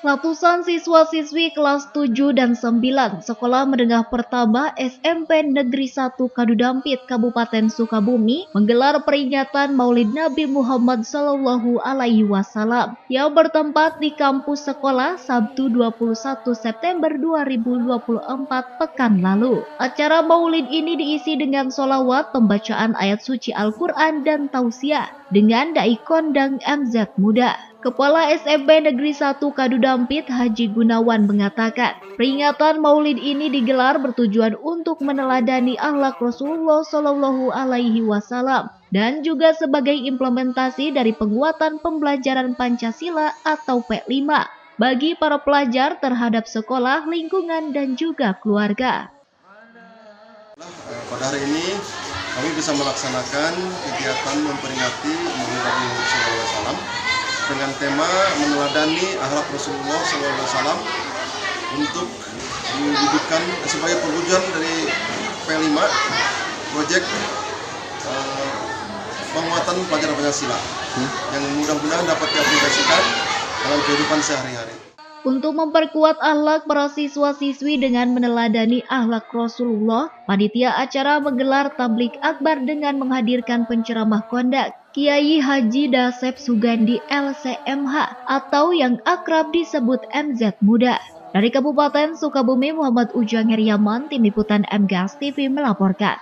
Ratusan siswa-siswi kelas 7 dan 9 Sekolah Menengah Pertama SMP Negeri 1 Kadudampit, Kabupaten Sukabumi menggelar peringatan Maulid Nabi Muhammad SAW yang bertempat di kampus sekolah Sabtu 21 September 2024 pekan lalu. Acara Maulid ini diisi dengan sholawat, pembacaan ayat suci Al-Quran dan tausiah dengan dai kondang MZ Muda. Kepala SMP Negeri 1 Kadudampit Haji Gunawan mengatakan, peringatan Maulid ini digelar bertujuan untuk meneladani akhlak Rasulullah Shallallahu Alaihi Wasallam dan juga sebagai implementasi dari penguatan pembelajaran Pancasila atau P5 bagi para pelajar terhadap sekolah, lingkungan, dan juga keluarga. Pada hari ini kami bisa melaksanakan kegiatan memperingati Maulid Nabi SAW dengan tema meneladani akhlak Rasulullah SAW untuk diwujudkan sebagai perwujudan dari P5 proyek penguatan pelajaran Pancasila yang mudah-mudahan dapat diaplikasikan dalam kehidupan sehari-hari. Untuk memperkuat akhlak para siswa-siswi dengan meneladani akhlak Rasulullah, panitia acara menggelar tablik akbar dengan menghadirkan penceramah kondak Kiai Haji Dasep Sugandi LCMH atau yang akrab disebut MZ Muda. Dari Kabupaten Sukabumi, Muhammad Ujang Heriaman, Tim Liputan MGS TV melaporkan.